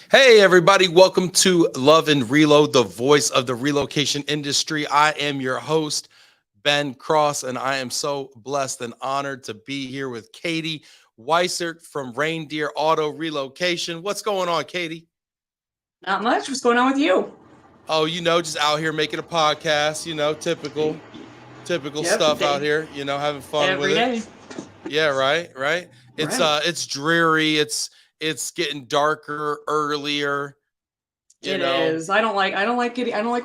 Hey, everybody, welcome to Love and Reload, the voice of the relocation industry. I am your host, Ben Cross, and I am so blessed and honored to be here with Katie Weissert from Reindeer Relocation. What's going on, Katie? Not much. What's going on with you? Oh, just out here making a podcast, typical Yep, stuff out day, here, having fun with every it. day. Yeah, right. It's Right. it's dreary, it's getting darker earlier, you It know. is. I don't like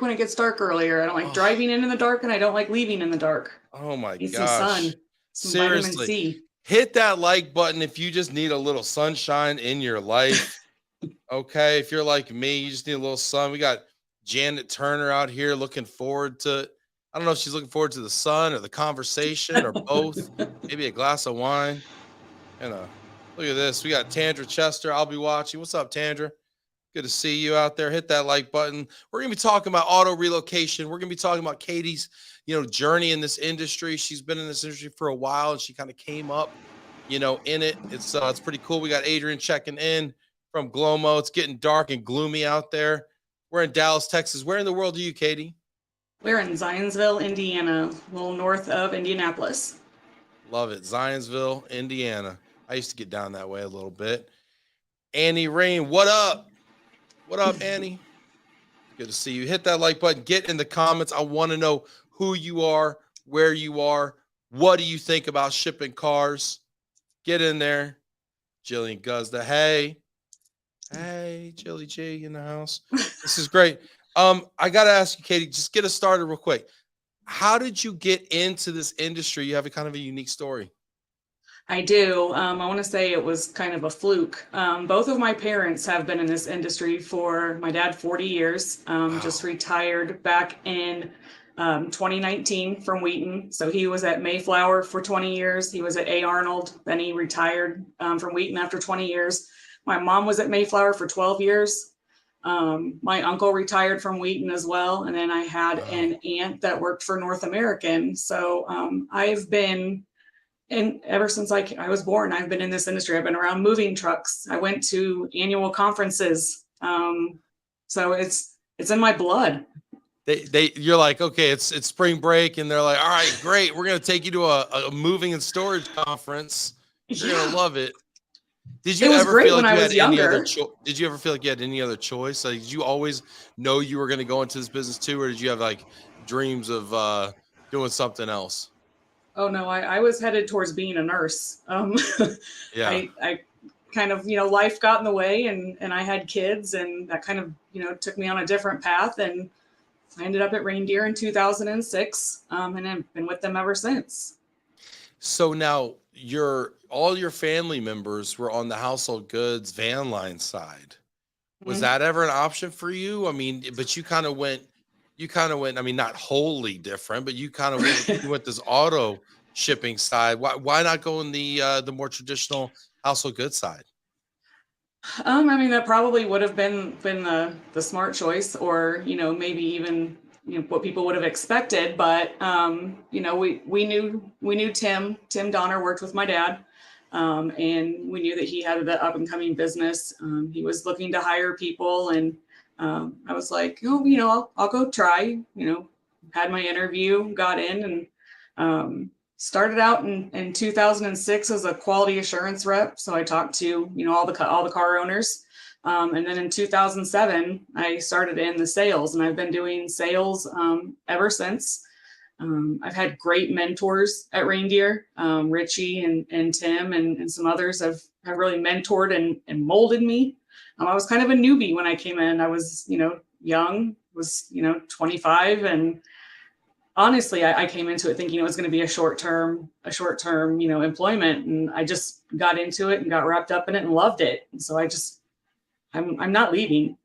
when it gets dark earlier. I don't like Oh, driving in the dark, and I don't like leaving in the dark. oh my Need some sun, gosh. some vitamin Seriously. C. Hit that like button if you just need a little sunshine in your life. Okay. If you're like me, you just need a little sun. We got Janet Turner out here looking forward to, I don't know if she's looking forward to the sun or the conversation or both. Maybe a glass of wine. Look at this. We got Tandra Chester. I'll be watching. What's up, Tandra? Good to see you out there. Hit that like button. We're going to be talking about auto relocation. We're going to be talking about Katie's, journey in this industry. She's been in this industry for a while and she kind of came up, in it. It's pretty cool. We got Adrian checking in from Glomo. It's getting dark and gloomy out there. We're in Dallas, Texas. Where in the world are you, Katie? We're in Zionsville, Indiana, a little north of Indianapolis. Love it. Zionsville, Indiana. I used to get down that way a little bit. Annie Rain, what up? What up, Annie? Good to see you. Hit that like button. Get in the comments. I want to know who you are, where you are. What do you think about shipping cars? Get in there. Jillian Guzda. Hey, Jilly G in the house. This is great. I got to ask you, Katie, just get us started real quick. How did you get into this industry? You have a kind of a unique story. I do. I want to say it was kind of a fluke. Both of my parents have been in this industry for my dad 40 years. Wow. Just retired back in 2019 from Wheaton. So he was at Mayflower for 20 years. He was at A. Arnold. Then he retired from Wheaton after 20 years. My mom was at Mayflower for 12 years. My uncle retired from Wheaton as well. And then I had an aunt that worked for North American. So I've been, and ever since I was born, I've been in this industry. I've been around moving trucks. I went to annual conferences. So it's in my blood. You're like, okay, it's spring break, and they're like, all right, great, we're gonna take you to a moving and storage conference. You're gonna love it. Did you It was ever great feel when like I you was had any other younger. Did you ever feel like you had any other choice? Like, did you always know you were gonna go into this business too, or did you have like dreams of doing something else? Oh no, I was headed towards being a nurse. Yeah. I kind of, life got in the way, and I had kids, and that kind of, took me on a different path. And I ended up at Reindeer in 2006, and I've been with them ever since. So now all your family members were on the household goods van line side. Was Mhm. that ever an option for you? I mean, but you kind of went, I mean, not wholly different, but you went this auto shipping side. Why not go in the more traditional household goods side? I mean, that probably would have been the smart choice, or maybe even what people would have expected. But we knew Tim Donner worked with my dad, and we knew that he had the up and coming business. He was looking to hire people, and I was like, oh, I'll go try. Had my interview, got in, and started out in 2006 as a quality assurance rep. So I talked to all the car owners, and then in 2007 I started in the sales, and I've been doing sales ever since. I've had great mentors at Reindeer, Richie and Tim and some others have really mentored and molded me. I was kind of a newbie when I came in. I was young, was 25, and honestly, I came into it thinking it was going to be a short term, employment, and I just got into it and got wrapped up in it and loved it. And so I'm not leaving.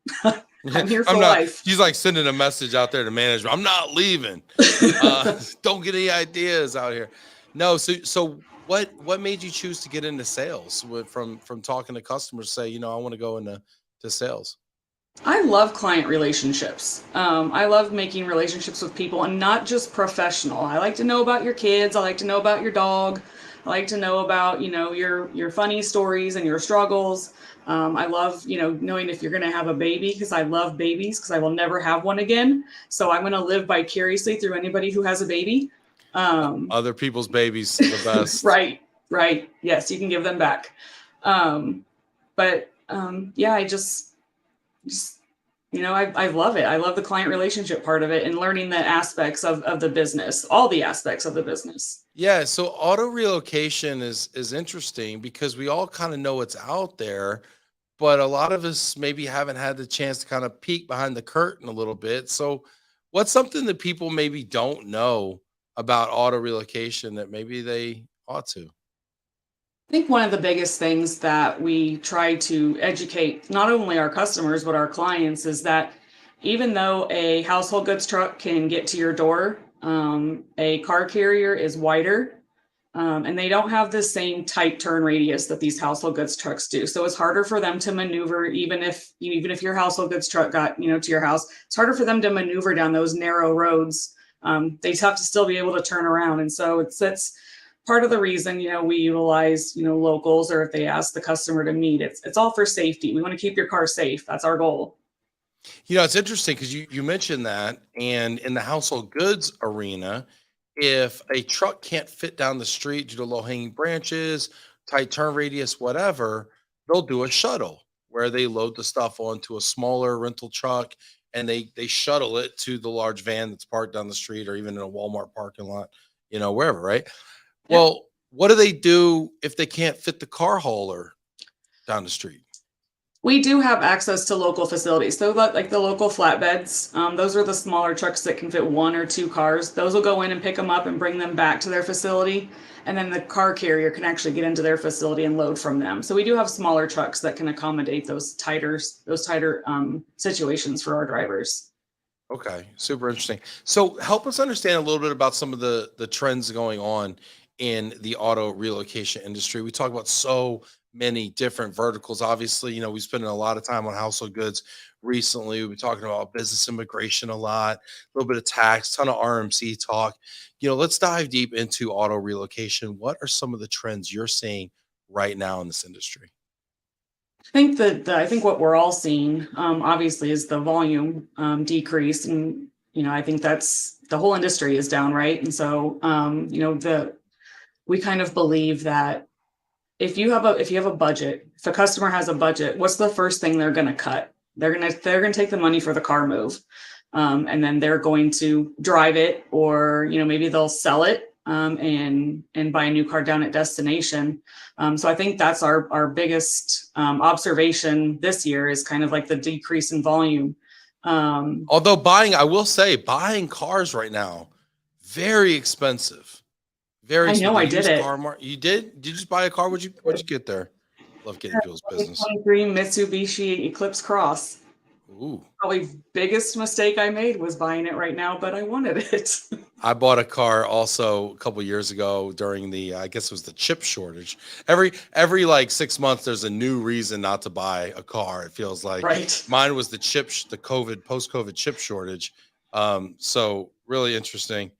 I'm here for I'm not. life. He's like sending a message out there to management. I'm not leaving. Don't get any ideas out here. No. So what made you choose to get into sales from talking to customers? Say, I want to go into sales. I love client relationships. I love making relationships with people, and not just professional. I like to know about your kids. I like to know about your dog. I like to know about, your funny stories and your struggles. I love, knowing if you're going to have a baby, because I love babies, because I will never have one again. So I'm going to live vicariously through anybody who has a baby. Other people's babies, the best. Right. Yes, you can give them back. Yeah, I just I love it. I love the client relationship part of it and learning the aspects of the business, all the aspects of the business. Yeah, so auto relocation is interesting because we all kind of know what's out there, but a lot of us maybe haven't had the chance to kind of peek behind the curtain a little bit. So, what's something that people maybe don't know about auto relocation that maybe they ought to? I think one of the biggest things that we try to educate not only our customers but our clients is that even though a household goods truck can get to your door, a car carrier is wider, and they don't have the same tight turn radius that these household goods trucks do. So it's harder for them to maneuver, even if your household goods truck got to your house. It's harder for them to maneuver down those narrow roads. They have to still be able to turn around, and so it's part of the reason we utilize locals, or if they ask the customer to meet, it's all for safety. We want to keep your car safe. That's our goal. It's interesting because you mentioned that, and in the household goods arena, if a truck can't fit down the street due to low hanging branches, tight turn radius, whatever, they'll do a shuttle where they load the stuff onto a smaller rental truck and they shuttle it to the large van that's parked down the street or even in a Walmart parking lot, wherever, right? Yep. Well, what do they do if they can't fit the car hauler down the street? We do have access to local facilities. So like the local flatbeds, those are the smaller trucks that can fit one or two cars. Those will go in and pick them up and bring them back to their facility. And then the car carrier can actually get into their facility and load from them. So we do have smaller trucks that can accommodate those tighter situations for our drivers. Okay, super interesting. So help us understand a little bit about some of the trends going on in the auto relocation industry. We talk about so many different verticals. Obviously, we spend a lot of time on household goods recently. We've been talking about business immigration a lot, a little bit of tax, ton of RMC talk. Let's dive deep into auto relocation. What are some of the trends you're seeing right now in this industry? I think what we're all seeing, obviously, is the volume decrease, and I think that's the whole industry is down, right? And so we kind of believe that if you have a budget, if a customer has a budget, what's the first thing they're going to cut? They're gonna take the money for the car move, and then they're going to drive it, or maybe they'll sell it and buy a new car down at destination. So I think that's our biggest observation this year is kind of like the decrease in volume. Although I will say buying cars right now, very expensive. Very I know, I expensive. did it. You did? Did you just buy a car? What'd you get there? Love getting people's business. 2023 Mitsubishi Eclipse Cross. Ooh. Probably biggest mistake I made was buying it right now, but I wanted it. I bought a car also a couple years ago during the I guess it was the chip shortage. Every like 6 months there's a new reason not to buy a car. It feels like Right. mine was the post-COVID chip shortage. So really interesting.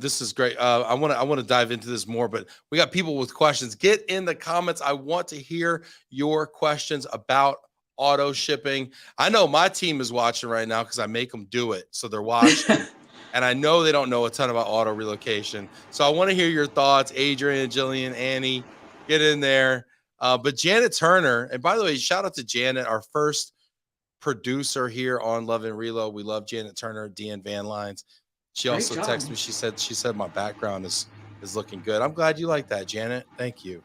This is great. I want to dive into this more, but we got people with questions. Get in the comments. I want to hear your questions about auto shipping. I know my team is watching right now because I make them do it, so they're watching. And I know they don't know a ton about auto relocation. So I want to hear your thoughts. Adrian, Jillian, Annie, get in there. But Janet Turner, and by the way, shout out to Janet, our first producer here on Love and Reload. We love Janet Turner, Deanne Van Lines. She also texted me. She said my background is looking good. I'm glad you like that, Janet. Thank you.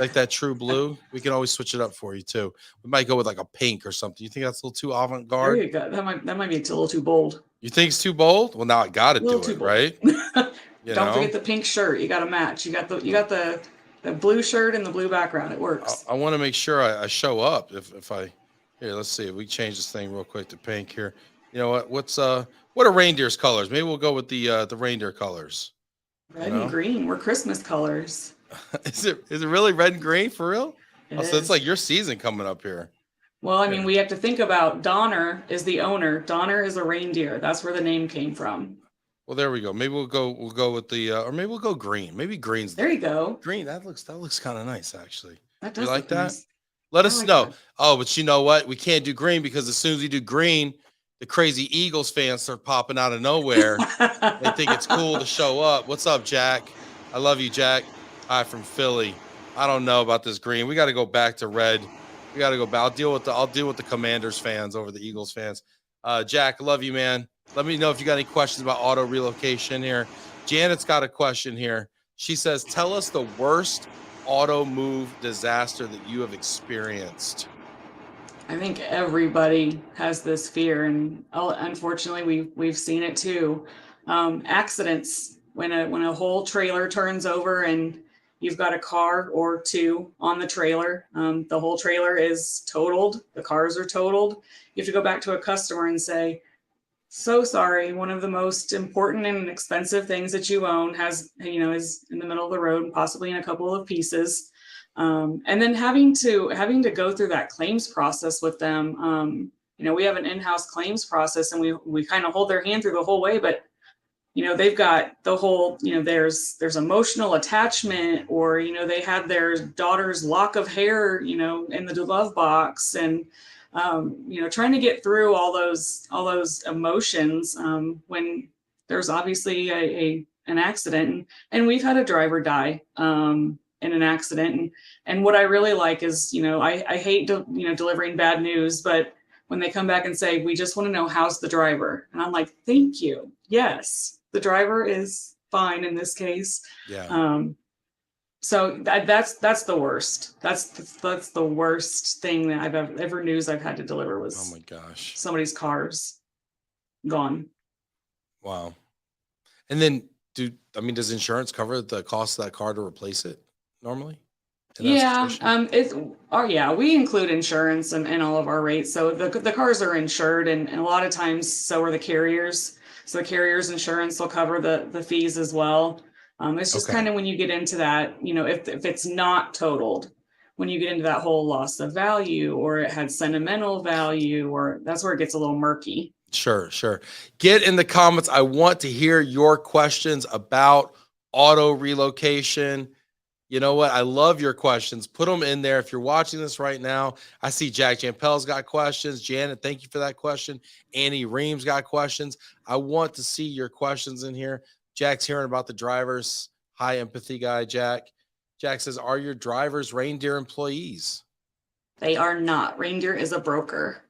Like that true blue. We can always switch it up for you too. We might go with like a pink or something. You think that's a little too avant-garde? There you go. That might be a little too bold. You think it's too bold? Well, now I got to do it, right? Don't forget the pink shirt. You got to match. You got the blue shirt and the blue background. It works. I want to make sure I show up. If I here, let's see if we change this thing real quick to pink here. You know what? What are reindeer's colors? Maybe we'll go with the reindeer colors. Red and green. We're Christmas colors. Is it really red and green for real? So it's like your season coming up here. Well, I mean, we have to think about Donner is the owner. Donner is a reindeer. That's where the name came from. Well, there we go. Maybe we'll go with the or maybe we'll go green. Maybe green's There you go. green. That looks kind of nice actually. That You does like look that? nice. Let I us like know. that. Oh, but you know what? We can't do green because as soon as we do green, the crazy Eagles fans start popping out of nowhere. They think it's cool to show up. What's up, Jack? I love you, Jack. Hi from Philly. I don't know about this green. We got to go back to red. We got to go back. I'll deal with the Commanders fans over the Eagles fans. Jack, I love you, man. Let me know if you got any questions about auto relocation here. Janet's got a question here. She says, "Tell us the worst auto move disaster that you have experienced." I think everybody has this fear, and unfortunately, we've seen it too. Accidents when a whole trailer turns over and you've got a car or two on the trailer. The whole trailer is totaled. The cars are totaled. You have to go back to a customer and say, "So sorry, one of the most important and expensive things that you own is in the middle of the road and possibly in a couple of pieces." And then having to go through that claims process with them. We have an in-house claims process, and we kind of hold their hand through the whole way, but they've got the whole, there's emotional attachment, or they had their daughter's lock of hair in the glove box, and trying to get through all those emotions when there's obviously an accident. And we've had a driver die in an accident. And what I really like is, I hate delivering bad news, but when they come back and say, "We just want to know, how's the driver?" And I'm like, "Thank you. Yes, the driver is fine in this case." Yeah. So that's the worst. That's the worst thing that I've ever news I've had to deliver Oh was my gosh. somebody's car's gone. Wow. And then does insurance cover the cost of that car to replace it normally in that Yeah, situation? yeah, we include insurance in all of our rates. So the cars are insured, and a lot of times so are the carriers. So the carrier's insurance will cover the fees as well. It's just Okay. kind of when you get into that, if it's not totaled, when you get into that whole loss of value, or it had sentimental value, or that's where it gets a little murky. Sure, sure. Get in the comments. I want to hear your questions about auto relocation. You know what? I love your questions. Put them in there. If you're watching this right now, I see Jack Jampel's got questions. Janet, thank you for that question. Annie Reams got questions. I want to see your questions in here. Jack's hearing about the drivers. High empathy guy, Jack. Jack says, "Are your drivers Reindeer employees? They are not. Reindeer is a broker.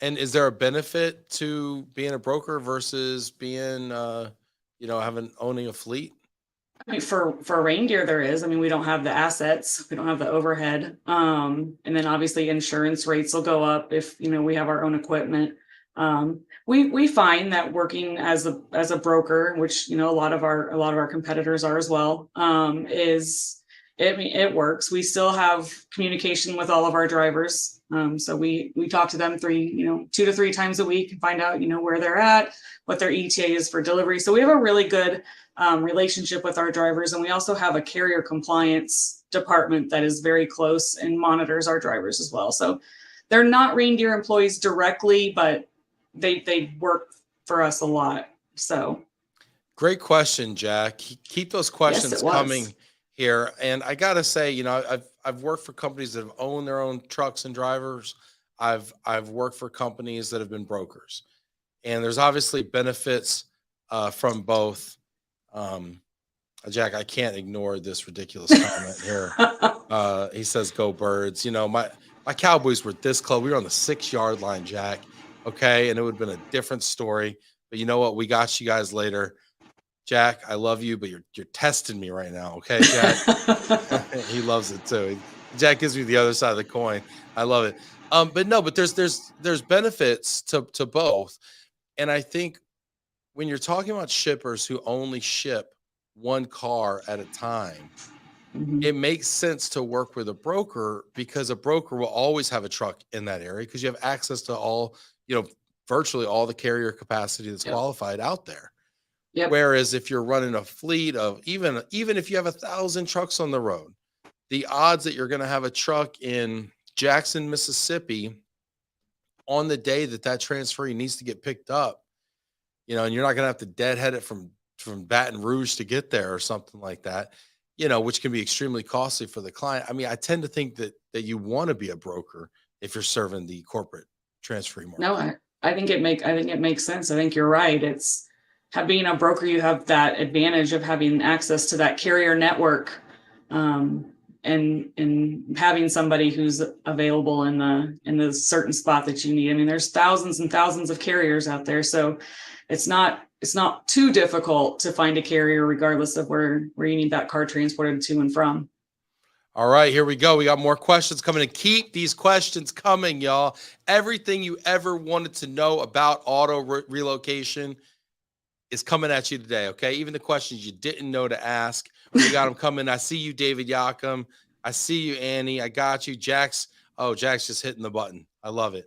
And is there a benefit to being a broker versus being, owning a fleet?" I mean, for reindeer, there is. I mean, we don't have the assets, we don't have the overhead, and then obviously insurance rates will go up if we have our own equipment. We find that working as a broker, which a lot of our competitors are as well, is it works. We still have communication with all of our drivers, so we talk to them 2 to 3 times a week and find out where they're at, what their ETA is for delivery. So we have a really good relationship with our drivers. And we also have a carrier compliance department that is very close and monitors our drivers as well. So they're not Reindeer employees directly, but they work for us a lot. So Great question, Jack. Keep those yes, questions it was. coming here. And I gotta say, I've worked for companies that have owned their own trucks and drivers. I've worked for companies that have been brokers, and there's obviously benefits from both. Um, Jack, I can't ignore this ridiculous comment here. He says, "Go Birds." My Cowboys were this close. We were on the 6-yard line, Jack. Okay, and it would have been a different story. But you know what? We got you guys later. Jack, I love you, but you're testing me right now. Okay, Jack. He loves it too. Jack gives me the other side of the coin. I love it. But no, but there's benefits to both. And I think when you're talking about shippers who only ship one car at a time, Mhm. it makes sense to work with a broker because a broker will always have a truck in that area because you have access to virtually all the carrier capacity that's Yep. qualified out there. Yep. Whereas if you're running a fleet of even if you have 1,000 trucks on the road, the odds that you're going to have a truck in Jackson, Mississippi on the day that transferee needs to get picked up and you're not going to have to deadhead it from Baton Rouge to get there or something like that, which can be extremely costly for the client. I mean, I tend to think that you want to be a broker if you're serving the corporate transferring market. No, I think it makes sense. I think you're right. Being a broker, you have that advantage of having access to that carrier network, and having somebody who's available in the certain spot that you need. I mean, there's thousands and thousands of carriers out there, so it's not too difficult to find a carrier regardless of where you need that car transported to and from. All right, here we go. We got more questions coming in. Keep these questions coming, y'all. Everything you ever wanted to know about auto relocation is coming at you today, okay? Even the questions you didn't know to ask, we got them coming. I see you, David Yakum. I see you, Annie. I got you. Jack's just hitting the button. I love it.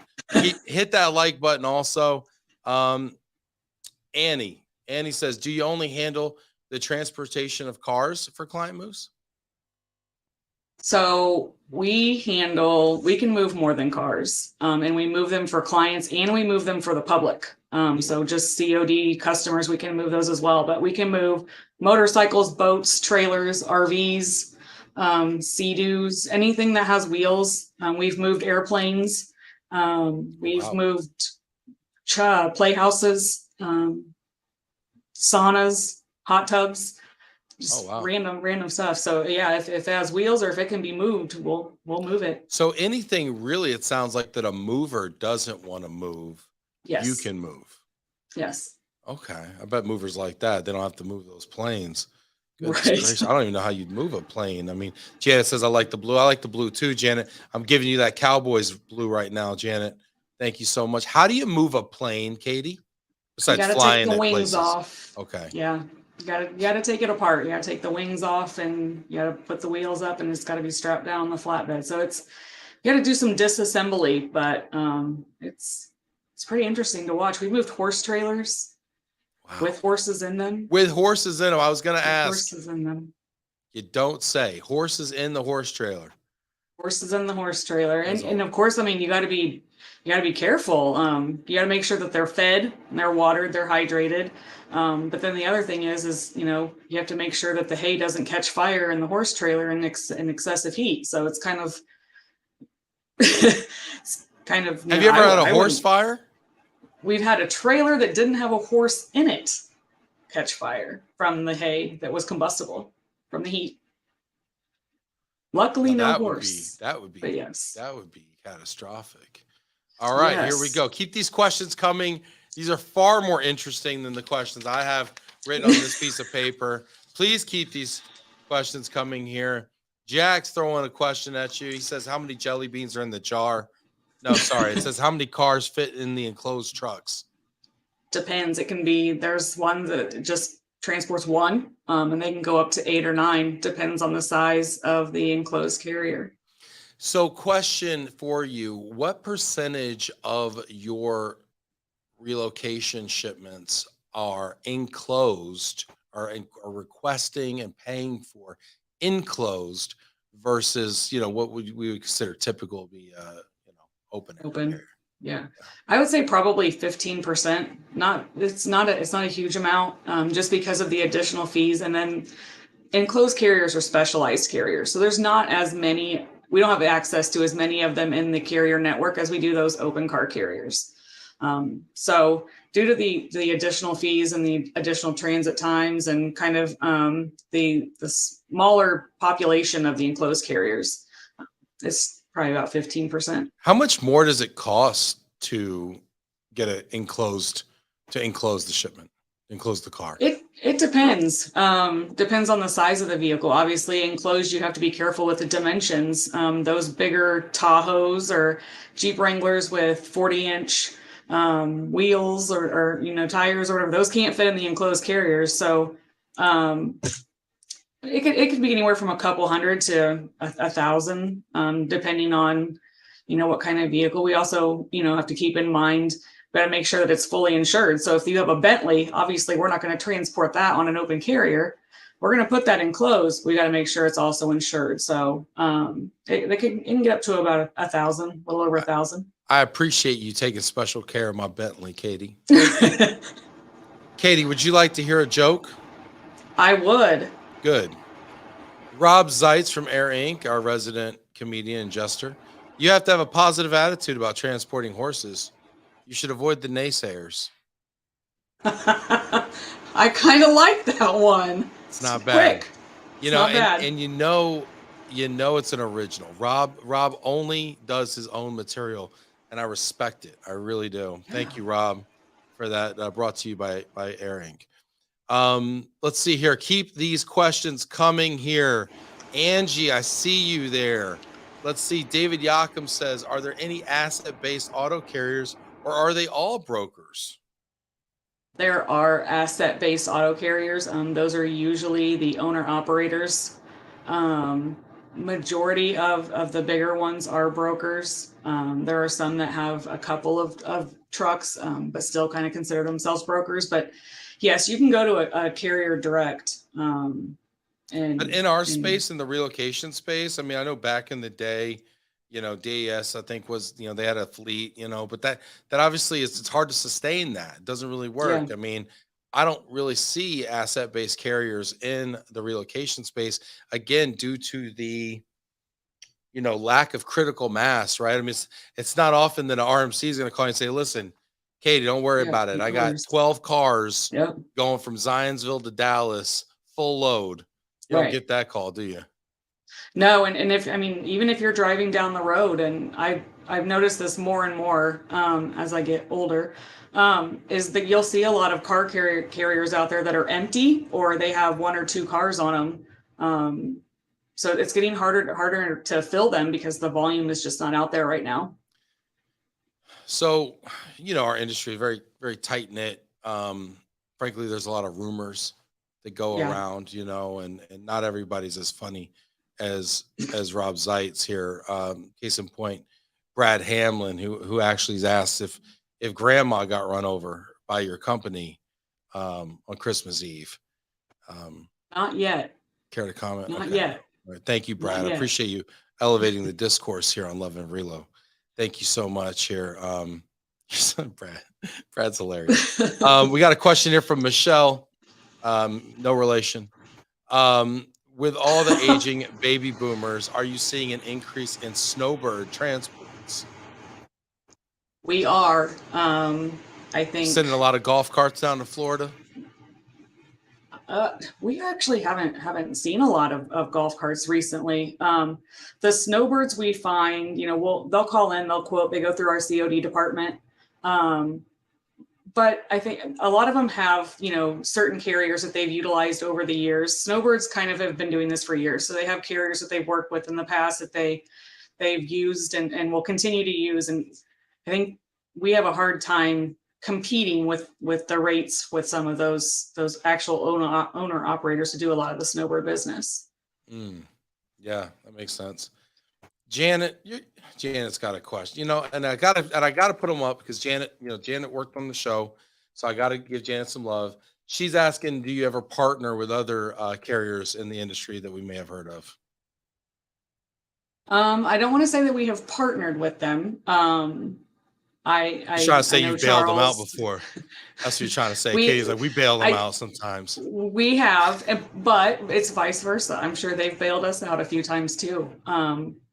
Hit that like button also. Annie says, do you only handle the transportation of cars for client moves? So we can move more than cars, and we move them for clients and we move them for the public. So just COD customers, we can move those as well, but we can move motorcycles, boats, trailers, RVs, Sea-Doos, anything that has wheels. We've moved airplanes. We've moved playhouses, saunas, hot tubs. Just random stuff. So yeah, if it has wheels or if it can be moved, we'll move it. So anything really, it sounds like that a mover doesn't want to move. Yes. You can move. Yes. Okay. I bet movers like that. They don't have to move those planes. Right. I don't even know how you'd move a plane. I mean, Janet says, I like the blue. I like the blue too, Janet. I'm giving you that Cowboys blue right now, Janet. Thank you so much. How do you move a plane, Katie? Besides flying take the wings places? off. Okay. Yeah. You gotta take it apart. You gotta take the wings off and you gotta put the wheels up and it's gotta be strapped down on the flatbed. So you gotta do some disassembly, but it's pretty interesting to watch. We moved horse trailers with horses in them. With horses in them. I was gonna ask. Horses in them. You don't say. Horses in the horse trailer. Horses in the horse trailer. And of course, I mean, you gotta be careful. You gotta make sure that they're fed and they're watered, they're hydrated. But then the other thing is, you have to make sure that the hay doesn't catch fire in the horse trailer in excessive heat. So it's kind of, Have you ever had a horse fire? We've had a trailer that didn't have a horse in it catch fire from the hay that was combustible from the heat. Luckily, no horse. That would be catastrophic. All right, Yes. Here we go. Keep these questions coming. These are far more interesting than the questions I have written on this piece of paper. Please keep these questions coming here. Jack's throwing a question at you. He says, how many jelly beans are in the jar? No, sorry. It says, how many cars fit in the enclosed trucks? Depends. It can be, there's one that just transports one, and they can go up to 8 or 9, depends on the size of the enclosed carrier. So question for you, what percentage of your relocation shipments are enclosed or are requesting and paying for enclosed versus, what we would consider typical be, open. Yeah. I would say probably 15%. It's not a huge amount, just because of the additional fees. And then enclosed carriers are specialized carriers. So there's not as many, we don't have access to as many of them in the carrier network as we do those open car carriers. So due to the additional fees and the additional transit times and kind of the smaller population of the enclosed carriers, it's probably about 15%. How much more does it cost to get enclose the shipment, enclose the car? It depends. Depends on the size of the vehicle. Obviously, enclosed, you have to be careful with the dimensions. Those bigger Tahoes or Jeep Wranglers with 40-inch wheels or tires or whatever, those can't fit in the enclosed carriers. So it could be anywhere from a couple hundred to 1,000, depending on what kind of vehicle. We also have to keep in mind, got to make sure that it's fully insured. So if you have a Bentley, obviously we're not going to transport that on an open carrier. We're going to put that enclosed. We got to make sure it's also insured. So it can get up to about 1,000, a little over 1,000. I appreciate you taking special care of my Bentley, Katie. Katie, would you like to hear a joke? I would. Good. Rob Zeitz from Air Inc., our resident comedian and jester. You have to have a positive attitude about transporting horses. You should avoid the naysayers. I kind of like that one. It's not bad. Quick. You It's know, not bad. and you know it's an original. Rob only does his own material, and I respect it. I really do. Thank you, Rob, for that. Brought to you by Air Inc. Let's see here. Keep these questions coming here. Angie, I see you there. Let's see. David Yakum says, are there any asset-based auto carriers or are they all brokers? There are asset-based auto carriers. Those are usually the owner-operators. Majority of the bigger ones are brokers. There are some that have a couple of trucks, but still kind of consider themselves brokers. But yes, you can go to a carrier direct. But in our space, in the relocation space, I mean, I know back in the day, you know, DES, I think was, you know, they had a fleet, you know, but that obviously it's hard to sustain that. It doesn't really work. Yeah. I mean, I don't really see asset-based carriers in the relocation space, again, due to the, you know, lack of critical mass, right? I mean, it's not often that an RMC is going to call you and say, listen, Katie, don't worry Yeah, about it. I got cars. 12 cars Yep. going from Zionsville to Dallas, full load. You don't Right. get that call, do you? No, and if I mean, even if you're driving down the road, and I've noticed this more and more as I get older, is that you'll see a lot of carriers out there that are empty or they have one or two cars on them. So it's getting harder to fill them because the volume is just not out there right now. So, you know, our industry is very, very tight knit. Frankly, there's a lot of rumors that go Yeah. around, you know, and not everybody's as funny as Rob Zeitz here. Case in point, Brad Hamlin, who actually is asked if grandma got run over by your company on Christmas Eve. Not yet. Care to comment? Not Okay. yet. All right. Thank you, Brad. I yet. appreciate you elevating the discourse here on Love and Relo. Thank you so much here. Your son, Brad's hilarious. We got a question here from Michelle. No relation. With all the aging baby boomers, are you seeing an increase in snowbird transports? We are. I think Sending a lot of golf carts down to Florida. We actually haven't seen a lot of golf carts recently. The snowbirds we find, you know, they'll call in, they'll quote, they go through our COD department. But I think a lot of them have, you know, certain carriers that they've utilized over the years. Snowbirds kind of have been doing this for years. So they have carriers that they've worked with in the past that they've used and will continue to use. And I think we have a hard time competing with the rates with some of those actual owner operators to do a lot of the snowbird business. Yeah, that makes sense. Janet's got a question, you know, and I gotta put them up because Janet worked on the show, so I gotta give Janet some love. She's asking, do you ever partner with other carriers in the industry that we may have heard of? I don't want to say that we have partnered with them. I trying to say know you bailed them out Charles. before. That's what you're trying to say. We- Katie's like, we bail them out sometimes. We have, but it's vice versa. I'm sure they've bailed us out a few times too.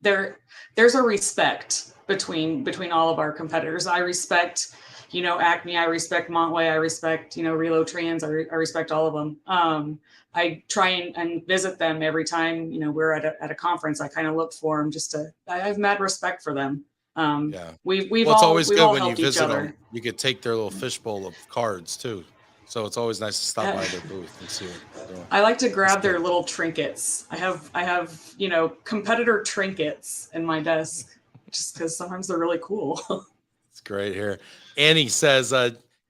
There's a respect between all of our competitors. I respect, you know, Acme. I respect Montway. I respect, you know, Relotrans. I respect all of them. I try and visit them every time, you know, we're at a conference. I kind of look for them I have mad respect for them. Yeah. We've It's all always good when you helped each visit other. them. You could take their little fishbowl of cards too. So it's always nice to stop by their booth and see what they're doing. I like to grab their little trinkets. I have, you know, competitor trinkets in my desk just because sometimes they're really cool. It's great here. Annie says,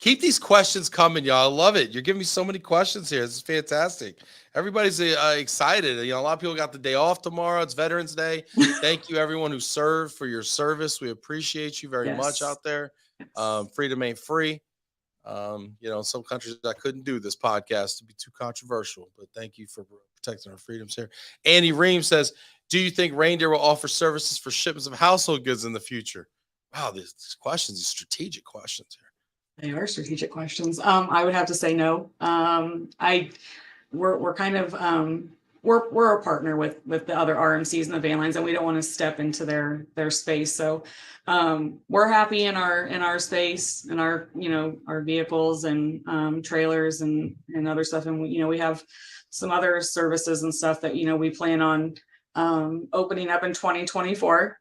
keep these questions coming, y'all. I love it. You're giving me so many questions here. This is fantastic. Everybody's excited. You know, a lot of people got the day off tomorrow. It's Veterans Day. Thank you, everyone who served, for your service. We appreciate you very much out there. Freedom ain't free. You know, some countries I couldn't do this podcast to be too controversial, but thank you for protecting our freedoms here. Annie Ream says, do you think Reindeer will offer services for shipments of household goods in the future? Wow, these questions, these strategic questions here. They are strategic questions. I would have to say no. We're kind of we're a partner with the other RMCs and the van lines, and we don't want to step into their space. So we're happy in our space and our our vehicles and trailers and other stuff. And we have some other services and stuff that we plan on opening up in 2024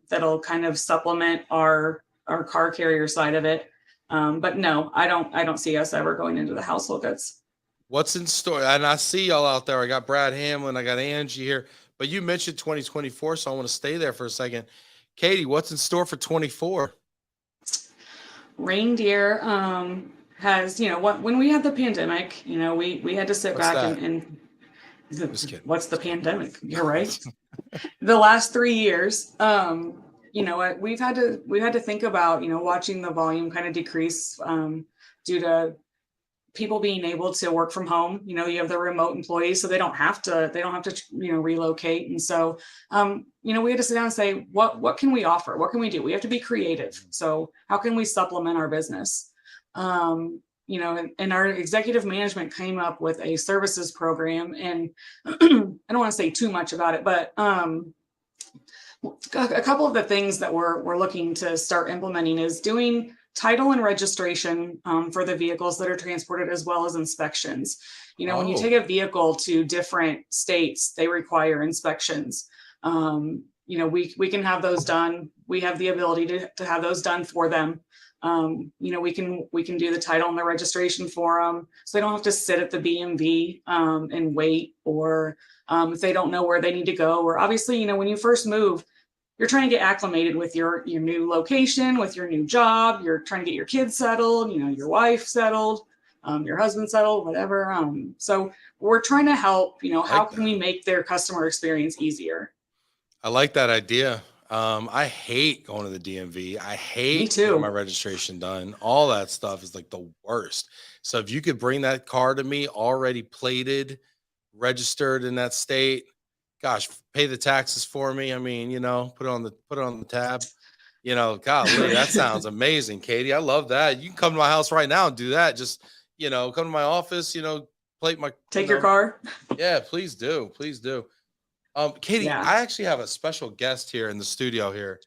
that'll kind of supplement our car carrier side of it. But no, I don't see us ever going into the household goods. What's in store? And I see y'all out there. I got Brad Hamlin, I got Angie here, but you mentioned 2024, so I want to stay there for a second. Katie, what's in store for 24? Reindeer has, when we had the pandemic, we had to sit What's back that? and Just kidding. what's the pandemic? You're right. The last 3 years, we've had to think about, watching the volume kind of decrease due to people being able to work from home. You have the remote employees, so they don't have to relocate. And so, we had to sit down and say, what can we offer? What can we do? We have to be creative. So how can we supplement our business? And our executive management came up with a services program, and I don't want to say too much about it, but a couple of the things that we're looking to start implementing is doing title and registration for the vehicles that are transported, as well as inspections. When you take a vehicle to different states, they require inspections. We can have those done. We have the ability to have those done for them. We can do the title and the registration for them, so they don't have to sit at the BMV and wait, or if they don't know where they need to go. Or obviously, when you first move, you're trying to get acclimated with your new location, with your new job. You're trying to get your kids settled, your wife settled, your husband settled, whatever. So we're trying to help, how can we make their customer experience easier? I like that idea. I hate going to the DMV. I hate getting my registration done. All that stuff is like the worst. So if you could bring that car to me already plated, registered in that state, gosh, pay the taxes for me. I mean, put it on the tab. Golly, that sounds amazing, Katie. I love that. You can come to my house right now and do that. Just, come to my office, plate my take your car. Yeah, please do. Please do. Katie, I actually have a special guest here in the studio here.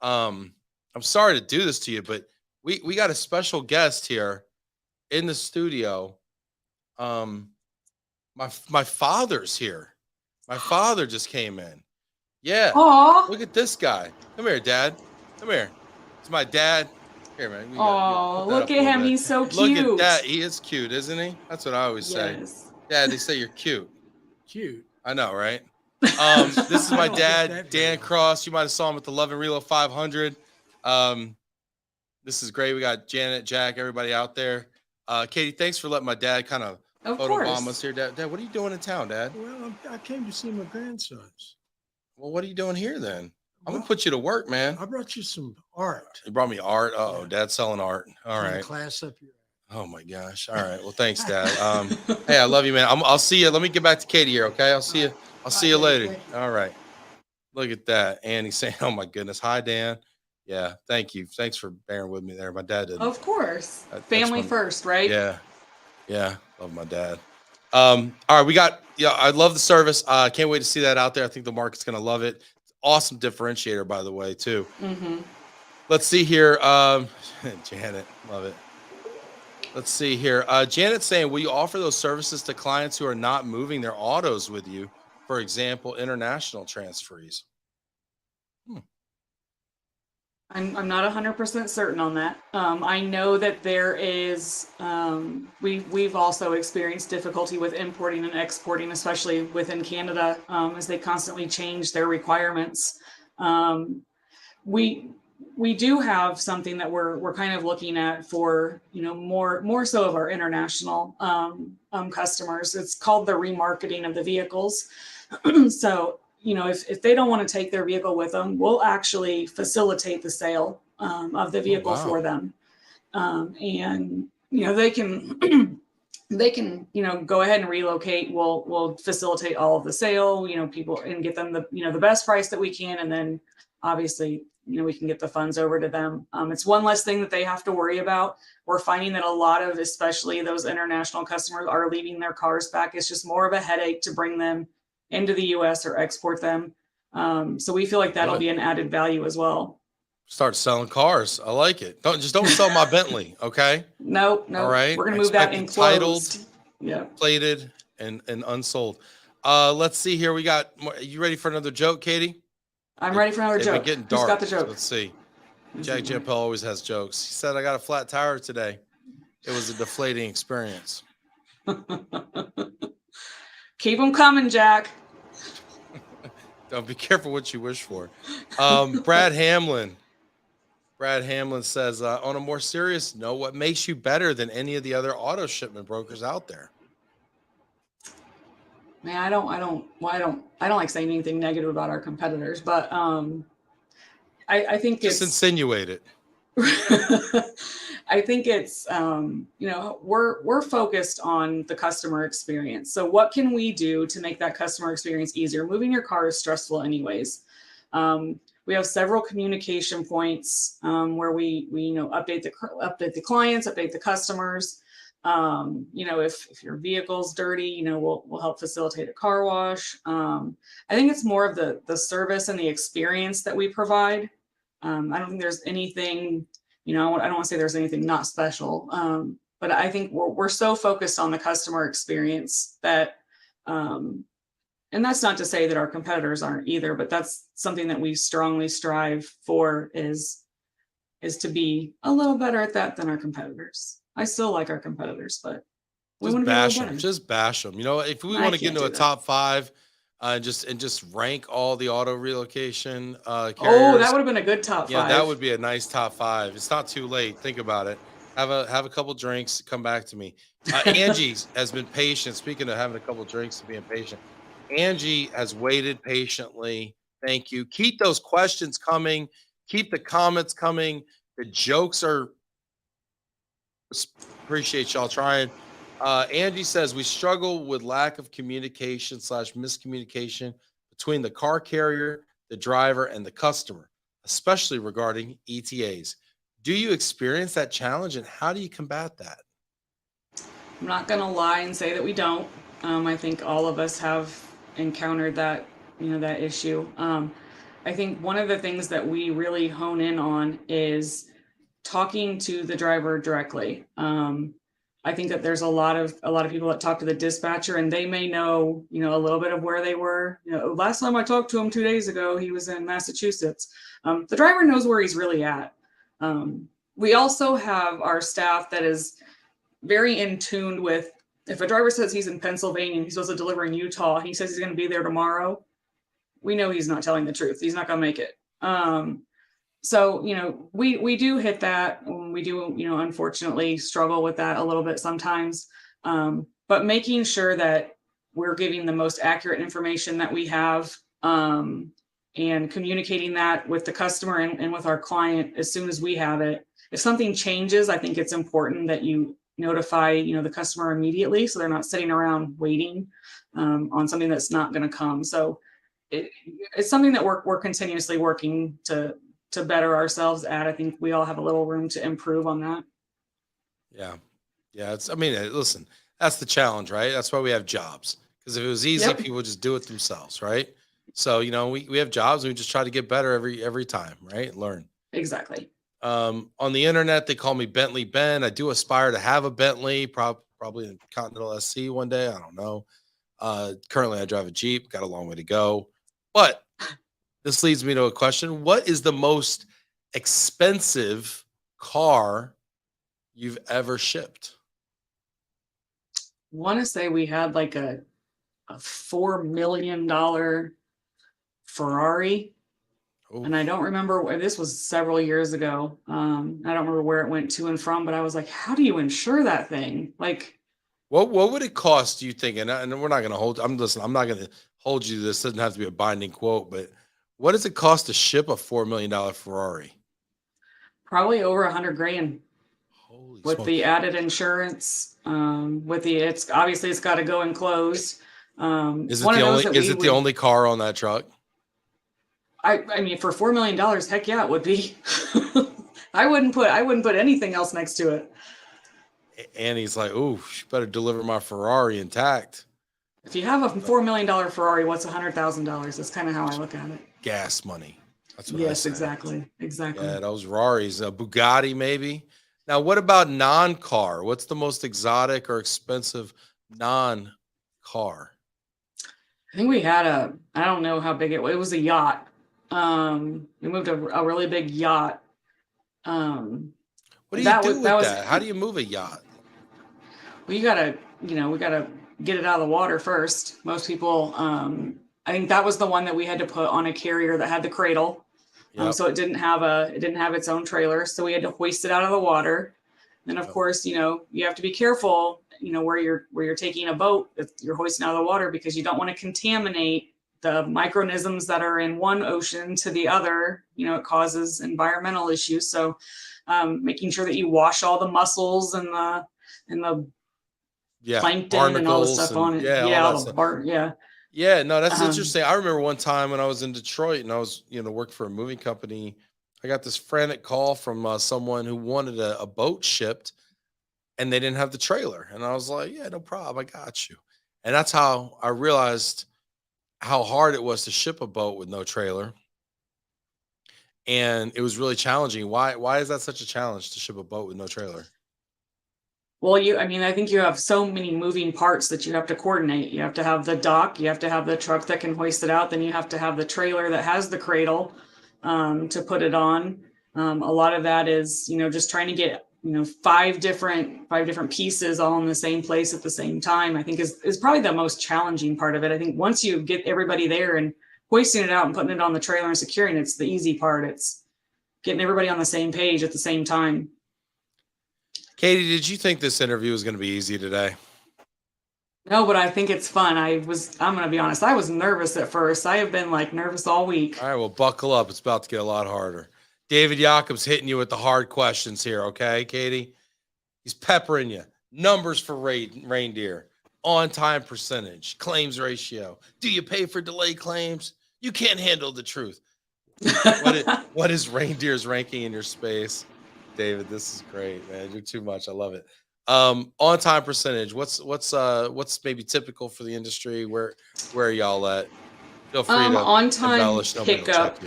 I'm sorry to do this to you, but we got a special guest here in the studio. My father's here. My father just came in. Yeah. Aww. Look at this guy. Come here, Dad. Come here. It's my dad. Here, man. Oh, look at him. He's so cute. Look at that. He is cute, isn't he? That's what I always say. Dad, they say you're cute. Cute. I know, right? This is my dad, Dan Cross. You might have saw him at the Love and Relo 500. This is great. We got Janet, Jack, everybody out there. Katie, thanks for letting my dad kind of photobomb us here. Dad, what are you doing in town, Dad? Well, I came to see my grandsons. Well, what are you doing here then? I'm gonna put you to work, man. I brought you some art. You brought me art. Oh, Dad's selling art. All right. Class up here. Oh my gosh. All right. Well, thanks, Dad. Hey, I love you, man. I'll see you. Let me get back to Katie here. Okay. I'll see you. I'll see you later. All right. Look at that. Annie's saying, "Oh my goodness. Hi, Dan." Yeah. Thank you. Thanks for bearing with me there. My dad did. Of course. Family first, right? Yeah. Yeah. Love my dad. All right. I love the service. Can't wait to see that out there. I think the market's going to love it. Awesome differentiator, by the way, too. Mm-hmm. Let's see here. Janet, love it. Let's see here. Janet's saying, will you offer those services to clients who are not moving their autos with you? For example, international transferees. I'm not 100% certain on that. I know that there is, we've also experienced difficulty with importing and exporting, especially within Canada, as they constantly change their requirements. We do have something that we're kind of looking at for, more so of our international customers. It's called the remarketing of the vehicles. So, if they don't want to take their vehicle with them, we'll actually facilitate the sale of the vehicle for them. And, they can they can, go ahead and relocate. We'll facilitate all of the sale, people, and get them the best price that we can. And then obviously, we can get the funds over to them. It's one less thing that they have to worry about. We're finding that a lot of, especially those international customers, are leaving their cars back. It's just more of a headache to bring them into the US or export them. So we feel like that'll be an added value as well. Start selling cars. I like it. Don't sell my Bentley, okay? No. All right. We're gonna move that enclosed. Titled, yeah, plated, and unsold. Let's see here. We got more. You ready for another joke, Katie? I'm ready for another It's joke. getting dark. Who's got the joke? So let's see. Jack Jampel always has jokes. He said, "I got a flat tire today. It was a deflating experience." Keep them coming, Jack. Don't be careful what you wish for. Brad Hamlin says, on a more serious note, what makes you better than any of the other auto shipment brokers out there? Man, I don't like saying anything negative about our competitors, but I think just insinuate it. I think it's we're focused on the customer experience. So what can we do to make that customer experience easier? Moving your car is stressful anyways. We have several communication points where we update the clients, update the customers. If your vehicle's dirty, we'll help facilitate a car wash. I think it's more of the service and the experience that we provide. I don't think there's anything, I don't want to say there's anything not special, but I think we're so focused on the customer experience that, and that's not to say that our competitors aren't either, but that's something that we strongly strive for is to be a little better at that than our competitors. I still like our competitors, but we want to be a little better. Just bash them. If we want to get into a top 5, and just rank all the auto relocation carriers. Oh, that would have been a good top 5. Yeah, that would be a nice top 5. It's not too late. Think about it. Have a couple drinks. Come back to me. Angie has been patient. Speaking of having a couple drinks and being patient, Angie has waited patiently. Thank you. Keep those questions coming. Keep the comments coming. The jokes are. Appreciate y'all trying. Angie says we struggle with lack of communication / miscommunication between the car carrier, the driver, and the customer, especially regarding ETAs. Do you experience that challenge, and how do you combat that? I'm not going to lie and say that we don't. I think all of us have encountered that, that issue. I think one of the things that we really hone in on is talking to the driver directly. I think that there's a lot of people that talk to the dispatcher, and they may know, a little bit of where they were. Last time I talked to him 2 days ago, he was in Massachusetts. The driver knows where he's really at. We also have our staff that is very in tune with, if a driver says he's in Pennsylvania and he's supposed to deliver in Utah, he says he's going to be there tomorrow, we know he's not telling the truth. He's not going to make it. So, we do hit that. We do, unfortunately struggle with that a little bit sometimes. But making sure that we're giving the most accurate information that we have, and communicating that with the customer and with our client as soon as we have it. If something changes, I think it's important that you notify, the customer immediately, so they're not sitting around waiting on something that's not going to come. So it's something that we're continuously working to better ourselves at. I think we all have a little room to improve on that. Yeah. Listen, that's the challenge, right? That's why we have jobs. Because if it was easy, people would just do it themselves, right? So, we have jobs and we just try to get better every time, right? Learn. Exactly. On the internet, they call me Bentley Ben. I do aspire to have a Bentley, probably a Continental SC one day. I don't know. Currently, I drive a Jeep. Got a long way to go. But this leads me to a question. What is the most expensive car you've ever shipped? I want to say we had like a $4 million Ferrari. Ooh. And I don't remember, this was several years ago. I don't remember where it went to and from, but I was like, how do you insure that thing? Like, what would it cost, do you think? And we're not going to hold, I'm not going to hold you to this. It doesn't have to be a binding quote, but what does it cost to ship a $4 million Ferrari? Probably over $100,000. Holy with smoke. the added insurance. It's obviously it's got to go enclosed. Is it one the of those only that is we it the would- only car on that truck? I mean, for $4 million, heck yeah, it would be. I wouldn't put anything else next to it. And he's like, "Ooh, you better deliver my Ferrari intact." If you have a $4 million Ferrari, what's $100,000? That's kind of how I look at it. Gas money. That's what I Yes, say. exactly. Yeah, those Ferraris, a Bugatti maybe. Now, what about non-car? What's the most exotic or expensive non-car? I think we had I don't know how big it was. It was a yacht. We moved a really big yacht. What do you do with that? How do you move a yacht? Well, we gotta get it out of the water first. Most people, I think that was the one that we had to put on a carrier that had the cradle. Yep. So it didn't have its own trailer. So we had to hoist it out of the water. And of course, you have to be careful, where you're taking a boat, if you're hoisting out of the water, because you don't want to contaminate the microorganisms that are in one ocean to the other. It causes environmental issues. So making sure that you wash all the mussels and the plankton and all the stuff on it. Yeah, all that stuff. Yeah. Yeah, no, that's interesting. I remember one time when I was in Detroit and I was, working for a moving company. I got this frantic call from someone who wanted a boat shipped and they didn't have the trailer. And I was like, yeah, no problem. I got you. And that's how I realized how hard it was to ship a boat with no trailer. And it was really challenging. Why is that such a challenge to ship a boat with no trailer? Well, I think you have so many moving parts that you have to coordinate. You have to have the dock, you have to have the truck that can hoist it out, then you have to have the trailer that has the cradle to put it on. A lot of that is, just trying to get, five different pieces all in the same place at the same time, I think is probably the most challenging part of it. I think once you get everybody there and hoisting it out and putting it on the trailer and securing it's the easy part. It's getting everybody on the same page at the same time. Katie, did you think this interview was going to be easy today? No, but I think it's fun. I'm going to be honest. I was nervous at first. I have been nervous all week. All right, well, buckle up. It's about to get a lot harder. David Jacobs hitting you with the hard questions here. Okay, Katie, he's peppering you. Numbers for Reindeer, on-time percentage, claims ratio. Do you pay for delay claims? You can't handle the truth. What is Reindeer's ranking in your space? David, this is great, man. You're too much. I love it. On-time percentage. What's maybe typical for the industry? Where are y'all at? Feel free to on-time embellish. pickup.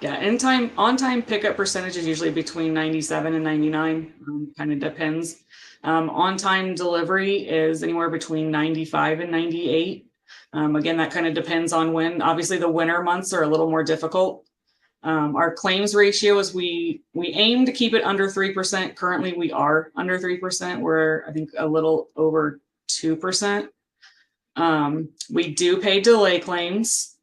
Yeah, on-time pickup percentage is usually between 97 and 99. Kind of depends. On-time delivery is anywhere between 95 and 98. Again, that kind of depends on when. Obviously, the winter months are a little more difficult. Our claims ratio is we aim to keep it under 3%. Currently, we are under 3%. We're, I think, a little over 2%. We do pay delay claims.